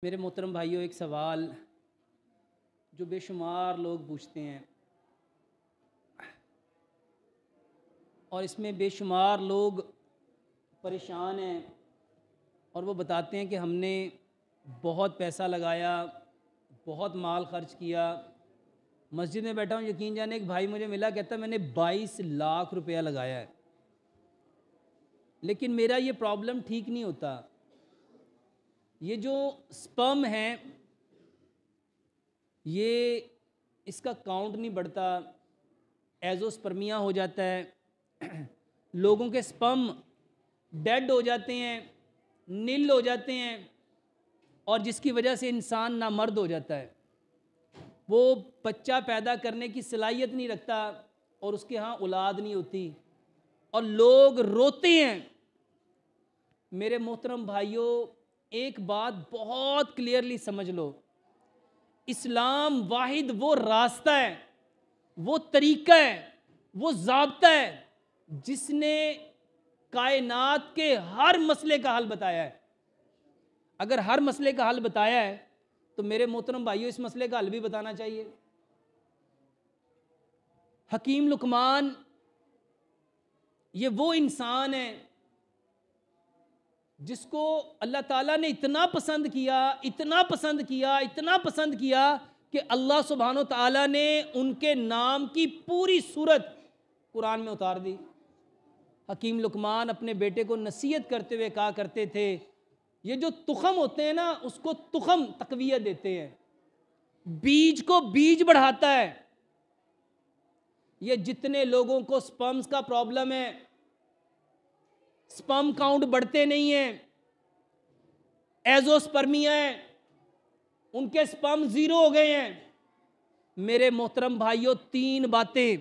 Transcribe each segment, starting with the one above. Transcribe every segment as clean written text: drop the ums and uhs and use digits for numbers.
मेरे मोहतरम भाइयों, एक सवाल जो बेशुमार लोग पूछते हैं और इसमें बेशुमार लोग परेशान हैं और वो बताते हैं कि हमने बहुत पैसा लगाया, बहुत माल खर्च किया। मस्जिद में बैठा हूँ, यकीन जाने एक भाई मुझे मिला, कहता मैंने 22 लाख रुपया लगाया है, लेकिन मेरा ये प्रॉब्लम ठीक नहीं होता। ये जो स्पर्म है ये इसका काउंट नहीं बढ़ता, एजोस्पर्मिया हो जाता है। लोगों के स्पर्म डेड हो जाते हैं, नील हो जाते हैं और जिसकी वजह से इंसान नामर्द हो जाता है। वो बच्चा पैदा करने की सलाहियत नहीं रखता और उसके यहाँ औलाद नहीं होती और लोग रोते हैं। मेरे मोहतरम भाइयों, एक बात बहुत क्लियरली समझ लो, इस्लाम वाहिद वो रास्ता है, वो तरीका है, वो ज़ाब्ता है जिसने कायनात के हर मसले का हल बताया है। अगर हर मसले का हल बताया है तो मेरे मोहतरम भाइयों इस मसले का हल भी बताना चाहिए। हकीम लुकमान ये वो इंसान है जिसको अल्लाह ताला ने इतना पसंद किया, इतना पसंद किया, इतना पसंद किया कि अल्लाह सुब्हानो ताला ने उनके नाम की पूरी सूरत कुरान में उतार दी। हकीम लुकमान अपने बेटे को नसीहत करते हुए कहा करते थे, ये जो तुखम होते हैं ना, उसको तुखम तकवीयत देते हैं, बीज को बीज बढ़ाता है। ये जितने लोगों को स्पर्म्स का प्रॉब्लम है, स्पर्म काउंट बढ़ते नहीं है, एजोस्पर्मिया है, उनके स्पर्म जीरो हो गए हैं, मेरे मोहतरम भाइयों 3 बातें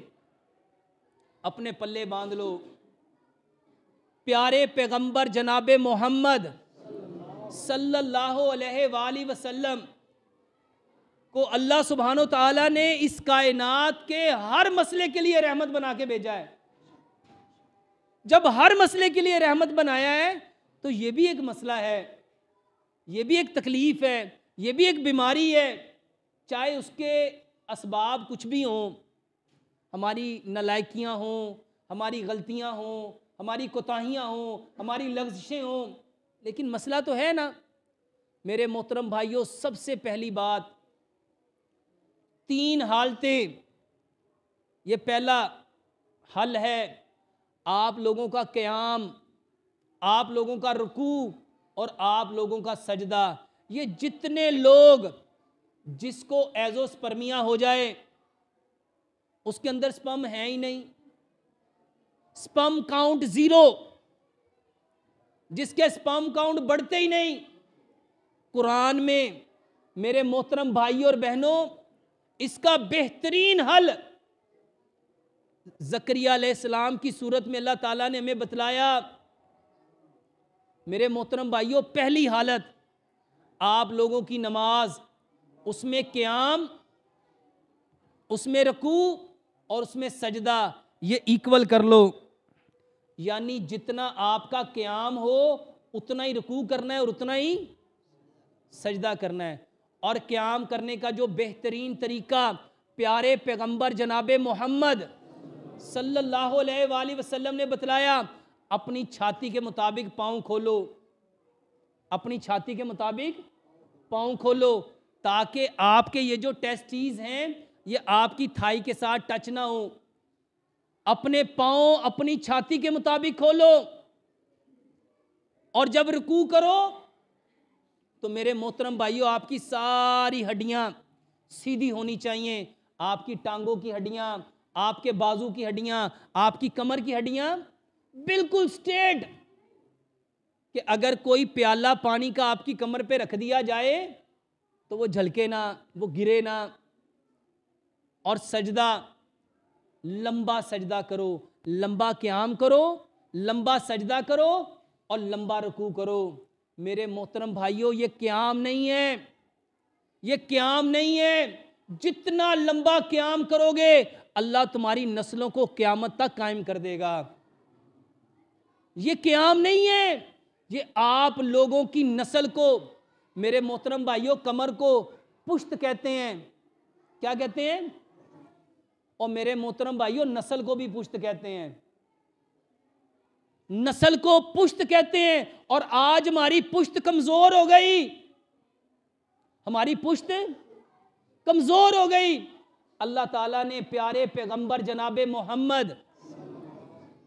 अपने पल्ले बांध लो। प्यारे पैगंबर जनाबे मोहम्मद सल्लल्लाहु अलैहि वसल्लम को अल्लाह सुब्हानो ताला ने इस कायनात के हर मसले के लिए रहमत बना के भेजा है। जब हर मसले के लिए रहमत बनाया है तो ये भी एक मसला है, ये भी एक तकलीफ है, ये भी एक बीमारी है, चाहे उसके असबाब कुछ भी हों, हमारी नालायकियाँ हों, हमारी गलतियाँ हों, हमारी कोताहियाँ हों, हमारी लग़्ज़िशें हों, लेकिन मसला तो है ना। मेरे मोहतरम भाइयों, सबसे पहली बात 3 हालतें, ये पहला हल है आप लोगों का क़याम, आप लोगों का रुकू और आप लोगों का सजदा। ये जितने लोग जिसको एजोस्पर्मिया हो जाए, उसके अंदर स्पर्म है ही नहीं, स्पर्म काउंट 0, जिसके स्पर्म काउंट बढ़ते ही नहीं, कुरान में मेरे मोहतरम भाइयों और बहनों इसका बेहतरीन हल ज़करिया अलैहिस्सलाम की सूरत में अल्लाह ताला ने हमें बतलाया। मेरे मोहतरम भाइयों, पहली हालत आप लोगों की नमाज, उसमें क़याम, उसमें रुकू और उसमें सजदा, ये इक्वल कर लो। यानी जितना आपका क़याम हो उतना ही रुकू करना है और उतना ही सजदा करना है। और क़याम करने का जो बेहतरीन तरीका प्यारे पैगंबर जनाबे मोहम्मद सल्लल्लाहु अलैहि वसल्लम ने बतलाया, अपनी छाती के मुताबिक पाँव खोलो, अपनी छाती के मुताबिक पाँव खोलो, ताकि आपके ये जो टेस्टीज हैं ये आपकी थाई के साथ टच ना हो। अपने पाँव अपनी छाती के मुताबिक खोलो और जब रुकू करो तो मेरे मोहतरम भाइयों आपकी सारी हड्डियां सीधी होनी चाहिए। आपकी टांगों की हड्डियां, आपके बाजू की हड्डियां, आपकी कमर की हड्डियां बिल्कुल स्ट्रेट, कि अगर कोई प्याला पानी का आपकी कमर पे रख दिया जाए तो वो झलके ना, वो गिरे ना। और सजदा, लंबा सजदा करो, लंबा क़याम करो, लंबा सजदा करो और लंबा रुकू करो। मेरे मोहतरम भाइयों, ये क़याम नहीं है, ये क़याम नहीं है। जितना लंबा क़याम करोगे अल्लाह तुम्हारी नस्लों को क़यामत तक कायम कर देगा। ये क़याम नहीं है, ये आप लोगों की नस्ल को मेरे मोहतरम भाइयों, कमर को पुश्त कहते हैं। क्या कहते हैं? और मेरे मोहतरम भाइयों, नस्ल को भी पुश्त कहते हैं। नस्ल को पुश्त कहते हैं। और आज हमारी पुश्त कमजोर हो गई, हमारी पुश्त कमजोर हो गई। अल्लाह ताला ने प्यारे पैगंबर जनाबे मोहम्मद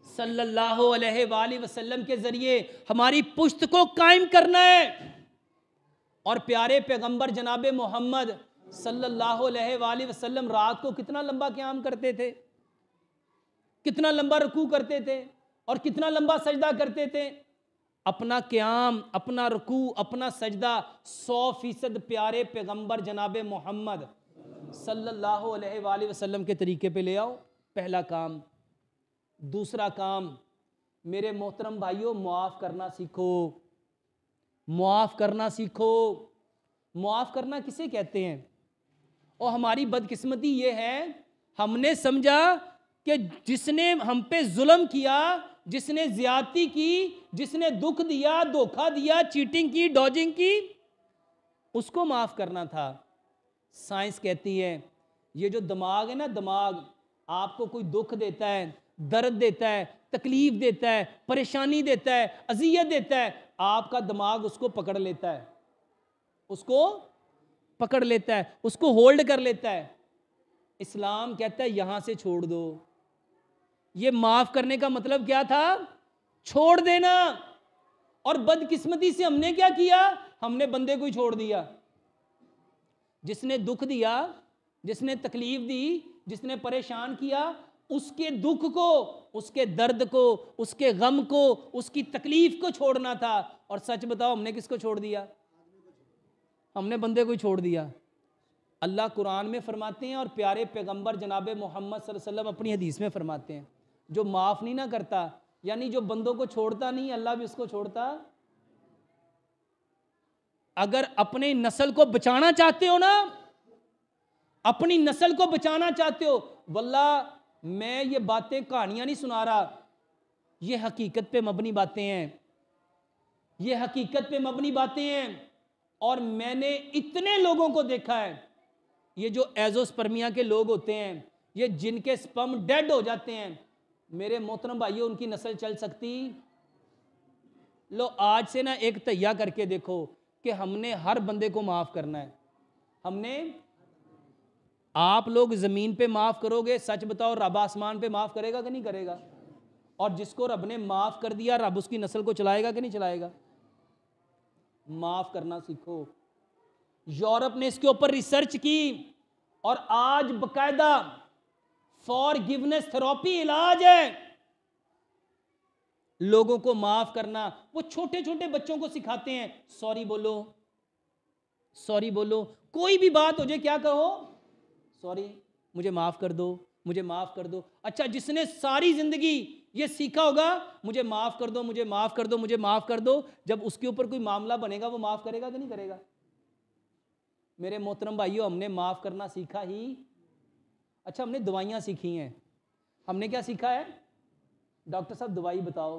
सल्लल्लाहु अलैहि वसल्लम के जरिए हमारी पुश्त को कायम करना है। और प्यारे पैगंबर जनाबे मोहम्मद सल्लल्लाहु अलैहि वसल्लम रात को कितना लंबा क़याम करते थे, कितना लंबा रुकू करते थे और कितना लंबा सजदा करते थे। अपना क़याम, अपना रुकू, अपना सजदा 100% प्यारे पैगंबर जनाबे मोहम्मद सल्लल्लाहु अलैहि वसल्लम के तरीके पे ले आओ। पहला काम। दूसरा काम, मेरे मोहतरम भाइयों, मुआफ़ करना सीखो। मुआफ़ करना सीखो। मुआफ़ करना किसे कहते हैं? और हमारी बदकिस्मती ये है, हमने समझा कि जिसने हम पे जुल्म किया, जिसने ज्यादती की, जिसने दुख दिया, धोखा दिया, चीटिंग की, डॉजिंग की, उसको माफ़ करना था। साइंस कहती है ये जो दिमाग है ना, दिमाग आपको कोई दुख देता है, दर्द देता है, तकलीफ देता है, परेशानी देता है, अजियत देता है, आपका दिमाग उसको पकड़ लेता है, उसको पकड़ लेता है, उसको होल्ड कर लेता है। इस्लाम कहता है यहां से छोड़ दो। ये माफ करने का मतलब क्या था? छोड़ देना। और बदकिस्मती से हमने क्या किया? हमने बंदे को ही छोड़ दिया। जिसने दुख दिया, जिसने तकलीफ दी, जिसने परेशान किया, उसके दुख को, उसके दर्द को, उसके गम को, उसकी तकलीफ को छोड़ना था। और सच बताओ, हमने किसको छोड़ दिया? हमने बंदे को ही छोड़ दिया। अल्लाह कुरान में फरमाते हैं और प्यारे पैगंबर जनाबे मोहम्मद सल्लल्लाहु अलैहि वसल्लम अपनी हदीस में फरमाते हैं, जो माफ़ नहीं ना करता, यानी जो बंदों को छोड़ता नहीं, अल्लाह भी उसको छोड़ता। अगर अपनी नस्ल को बचाना चाहते हो ना, अपनी नस्ल को बचाना चाहते हो, वल्लाह मैं ये बातें कहानियां नहीं सुना रहा, ये हकीकत पे मबनी बातें हैं, ये हकीकत पे मबनी बातें हैं। और मैंने इतने लोगों को देखा है, ये जो एजोस्पर्मिया के लोग होते हैं, ये जिनके स्पर्म डेड हो जाते हैं, मेरे मोहतरम भाइयों, उनकी नस्ल चल सकती? लो आज से ना एक तैयार करके देखो कि हमने हर बंदे को माफ करना है। हमने, आप लोग जमीन पे माफ करोगे, सच बताओ रब आसमान पे माफ करेगा कि नहीं करेगा? और जिसको रब ने माफ कर दिया, रब उसकी नस्ल को चलाएगा कि नहीं चलाएगा? माफ करना सीखो। यूरोप ने इसके ऊपर रिसर्च की और आज बकायदा फॉरगिवनेस थेरेपी इलाज है। लोगों को माफ करना, वो छोटे छोटे बच्चों को सिखाते हैं, सॉरी बोलो, सॉरी बोलो, कोई भी बात हो जाए क्या कहो? सॉरी, मुझे माफ कर दो, मुझे माफ कर दो। अच्छा, जिसने सारी जिंदगी ये सीखा होगा, मुझे माफ कर दो, मुझे माफ कर दो, मुझे माफ कर दो, जब उसके ऊपर कोई मामला बनेगा वो माफ करेगा कि नहीं करेगा? मेरे मोहतरम भाइयों, हमने माफ करना सीखा ही। अच्छा, हमने दवाइयाँ सीखी हैं। हमने क्या सीखा है? डॉक्टर साहब दवाई बताओ।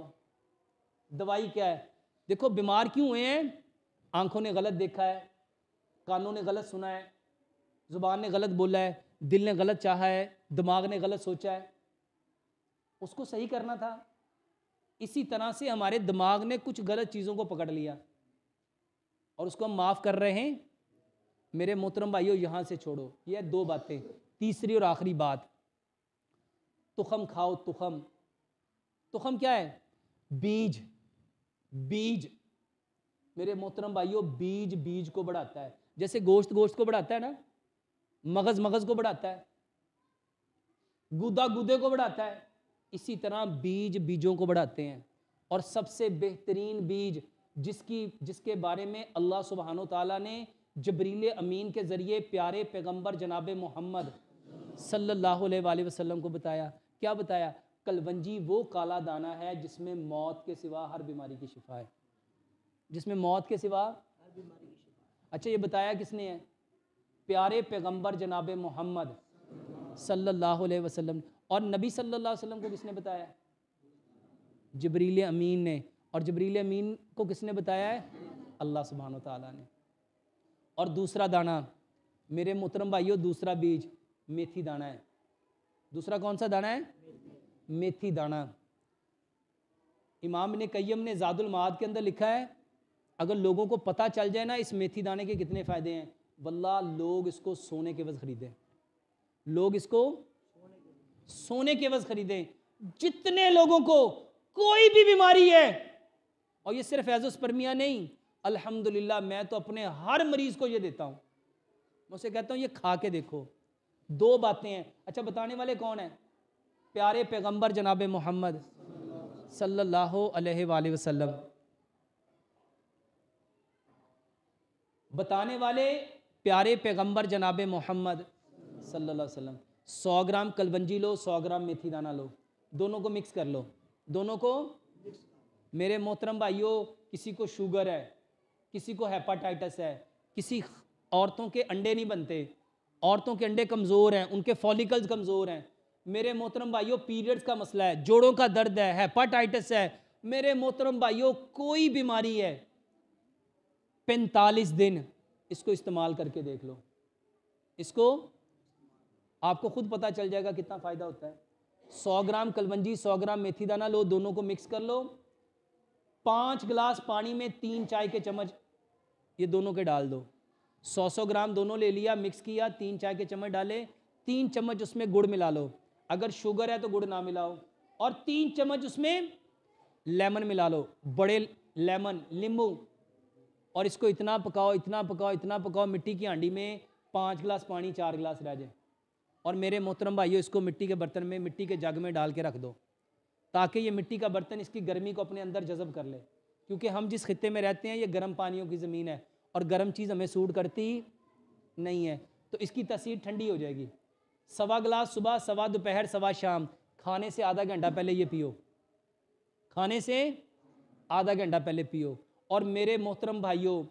दवाई क्या है? देखो बीमार क्यों हुए हैं? आंखों ने गलत देखा है, कानों ने गलत सुना है, जुबान ने गलत बोला है, दिल ने गलत चाहा है, दिमाग ने गलत सोचा है। उसको सही करना था। इसी तरह से हमारे दिमाग ने कुछ गलत चीज़ों को पकड़ लिया और उसको हम माफ़ कर रहे हैं। मेरे मोहतरम भाइयों, यहाँ से छोड़ो। ये दो बातें। तीसरी और आखिरी बात, तुखम खाओ। तुखम, तुखम क्या है? बीज। बीज मेरे मोहतरम भाइयों, बीज बीज को बढ़ाता है। जैसे गोश्त गोश्त को बढ़ाता है ना, मगज मगज को बढ़ाता है, गुदा गुदे को बढ़ाता है, इसी तरह बीज बीजों को बढ़ाते हैं। और सबसे बेहतरीन बीज जिसके बारे में अल्लाह सुब्हानो ताला ने जबरील अमीन के ज़रिए प्यारे पैगंबर जनाब मोहम्मद सल्लल्लाहु अलैहि वसल्लम को बताया। क्या बताया? कलवंजी वो काला दाना है जिसमें मौत के सिवा हर बीमारी की शिफा है। जिसमें मौत के सिवा हर बीमारी की शिफा। अच्छा, ये बताया किसने है? प्यारे पैगंबर जनाब मोहम्मद सल्लल्लाहु अलैहि वसल्लम। और नबी सल्लल्लाहु अलैहि वसल्लम को किसने बताया? जबरील अमीन ने। और जबरील अमीन को किसने बताया है? अल्लाह सुब्हानो ताला ने। और दूसरा दाना, मेरे मोहतरम भाइयों, दूसरा बीज मेथी दाना है। दूसरा कौन सा दाना है? मेथी दाना। इमाम इब्न कय्यम ने ज़ादुल माद के अंदर लिखा है, अगर लोगों को पता चल जाए ना इस मेथी दाने के कितने फ़ायदे हैं, वल्लाह लोग इसको सोने के वज़ ख़रीदें, लोग इसको सोने के वज़ ख़रीदें। जितने लोगों को कोई भी बीमारी है, और ये सिर्फ एज़ोस्पर्मिया नहीं, अल्हम्दुलिल्लाह मैं तो अपने हर मरीज़ को ये देता हूँ, मैं उसे कहता हूँ ये खा के देखो। दो बातें हैं। अच्छा, बताने वाले कौन है? प्यारे पैगंबर जनाब मोहम्मद सल्लल्लाहु अलैहि वसल्लम। बताने वाले प्यारे पैगंबर जनाब मोहम्मद सल्लल्लाहु अलैहि वसल्लम। 100 ग्राम कलवंजी लो, 100 ग्राम मेथी दाना लो, दोनों को मिक्स कर लो, दोनों को। मेरे मोहतरम भाइयों, किसी को शुगर है, किसी को हेपाटाइटिस है, किसी औरतों के अंडे नहीं बनते, औरतों के अंडे कमज़ोर हैं, उनके फॉलिकल्स कमज़ोर हैं। मेरे मोहतरम भाइयों, पीरियड्स का मसला है, जोड़ों का दर्द है, हेपाटाइटिस है, मेरे मोहतरम भाइयों कोई बीमारी है, 45 दिन इसको इस्तेमाल करके देख लो, इसको आपको खुद पता चल जाएगा कितना फ़ायदा होता है। 100 ग्राम कलवंजी, 100 ग्राम मेथी दाना लो, दोनों को मिक्स कर लो, 5 गिलास पानी में 3 चाय के चम्मच ये दोनों के डाल दो। 100 ग्राम दोनों ले लिया, मिक्स किया, 3 चाय के चम्मच डाले, 3 चम्मच उसमें गुड़ मिला लो, अगर शुगर है तो गुड़ ना मिलाओ, और 3 चम्मच उसमें लेमन मिला लो, बड़े लेमन, नींबू, और इसको इतना पकाओ, इतना पकाओ, इतना पकाओ, मिट्टी की हांडी में 5 गिलास पानी, 4 गिलास रह जाए। और मेरे मोहतरम भाइयों, इसको मिट्टी के बर्तन में, मिट्टी के जग में डाल के रख दो, ताकि ये मिट्टी का बर्तन इसकी गर्मी को अपने अंदर जज़ब कर ले, क्योंकि हम जिस खित्ते में रहते हैं ये गर्म पानियों की ज़मीन है, और गर्म चीज़ हमें सूट करती नहीं है, तो इसकी तासीर ठंडी हो जाएगी। 1.25 गिलास सुबह, 1.25 दोपहर, 1.25 शाम, खाने से आधा घंटा पहले ये पियो, खाने से आधा घंटा पहले पियो। और मेरे मोहतरम भाइयों,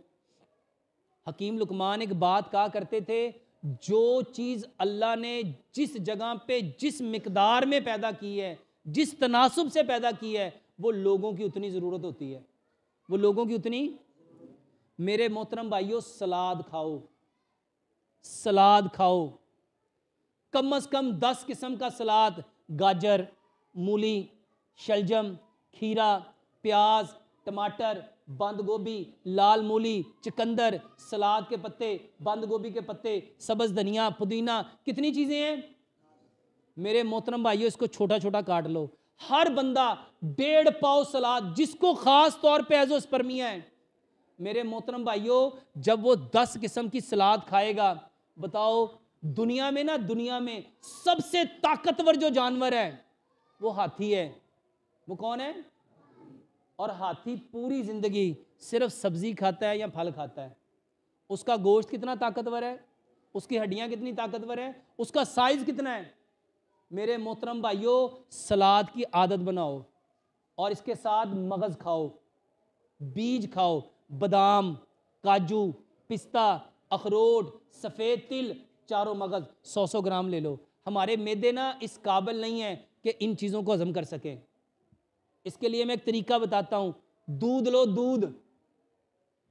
हकीम लुकमान एक बात कहा करते थे, जो चीज़ अल्लाह ने जिस जगह पे जिस मिकदार में पैदा की है, जिस तनासुब से पैदा की है, वो लोगों की उतनी ज़रूरत होती है, वो लोगों की उतनी। मेरे मोहतरम भाइयों, सलाद खाओ, सलाद खाओ, कम से कम 10 किस्म का सलाद, गाजर, मूली, शलजम, खीरा, प्याज, टमाटर, बंद गोभी, लाल मूली, चुकंदर, सलाद के पत्ते, बंद गोभी के पत्ते, सब्ज़ धनिया, पुदीना, कितनी चीज़ें हैं मेरे मोहतरम भाइयों। इसको छोटा छोटा काट लो, हर बंदा 1.5 पाव सलाद, जिसको ख़ास तौर पे एज़ोस्पर्मिया है, मेरे मोहतरम भाइयों, जब वो 10 किस्म की सलाद खाएगा, बताओ दुनिया में ना, दुनिया में सबसे ताकतवर जो जानवर है वो हाथी है। वो कौन है? और हाथी पूरी जिंदगी सिर्फ सब्जी खाता है या फल खाता है। उसका गोश्त कितना ताकतवर है, उसकी हड्डियां कितनी ताकतवर है, उसका साइज कितना है। मेरे मोहतरम भाइयों, सलाद की आदत बनाओ, और इसके साथ मगज खाओ, बीज खाओ, बादाम, काजू, पिस्ता, अखरोट, सफ़ेद तिल, चारों मगज 100 ग्राम ले लो। हमारे मैदे ना इस काबिल नहीं है कि इन चीज़ों को हजम कर सकें। इसके लिए मैं एक तरीका बताता हूँ। दूध लो, दूध,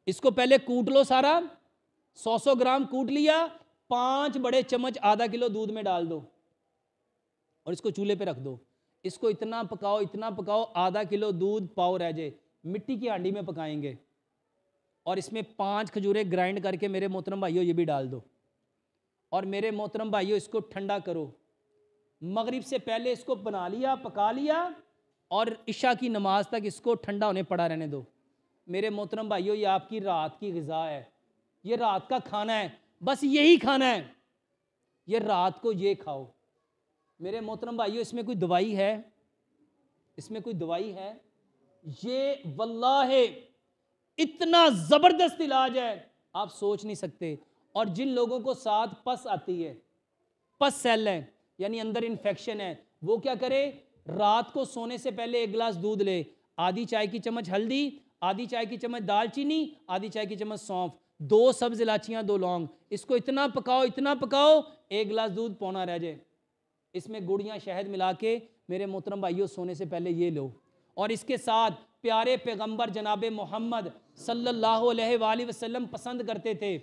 इसको पहले कूट लो सारा, 100 ग्राम कूट लिया, 5 बड़े चम्मच आधा किलो दूध में डाल दो, और इसको चूल्हे पे रख दो। इसको इतना पकाओ, इतना पकाओ, आधा किलो दूध पाव रह जाए, मिट्टी की हांडी में पकाएंगे, और इसमें 5 खजूरें ग्राइंड करके मेरे मोहतरम भाइयों ये भी डाल दो। और मेरे मोहतरम भाइयों, इसको ठंडा करो, मगरिब से पहले इसको बना लिया, पका लिया, और इशा की नमाज तक इसको ठंडा होने पड़ा रहने दो। मेरे मोहतरम भाइयों, ये आपकी रात की ग़िज़ा है, ये रात का खाना है, बस यही खाना है, ये रात को ये खाओ। मेरे मोहतरम भाइयों, इसमें कोई दवाई है? इसमें कोई दवाई है? ये वल्लाह इतना ज़बरदस्त इलाज है, आप सोच नहीं सकते। और जिन लोगों को साथ पस आती है, पस सेल है, यानी अंदर इन्फेक्शन है, वो क्या करे, रात को सोने से पहले 1 गिलास दूध ले, आधी चाय की चम्मच हल्दी, आधी चाय की चम्मच दालचीनी, आधी चाय की चम्मच सौंफ, 2 सब्ज़ इलाचियाँ, 2 लौंग, इसको इतना पकाओ, इतना पकाओ, 1 गिलास दूध पौना रह जाए, इसमें गुड़ या शहद मिला के मेरे मोहतरम भाइयों सोने से पहले ये लो। और इसके साथ प्यारे पैगंबर जनाब मोहम्मद सल्लल्लाहु अलैहि वसल्लम पसंद करते थे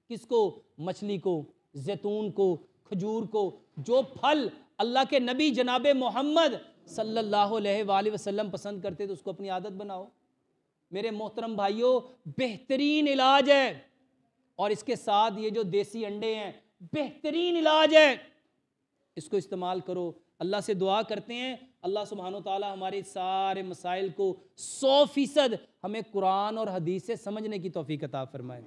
किसको? मछली को, जैतून को, खजूर को। जो फल अल्लाह के नबी जनाब मोहम्मद सल्लल्लाहु अलैहि वसल्लम पसंद करते तो उसको अपनी आदत बनाओ। मेरे मोहतरम भाइयों, बेहतरीन इलाज है। और इसके साथ ये जो देसी अंडे हैं, बेहतरीन इलाज है, इसको इस्तेमाल करो। अल्लाह से दुआ करते हैं अल्लाह सुब्हानो ताला हमारे सारे मसाइल को 100% हमें कुरान और हदीस से समझने की तौफीक अता फरमाए।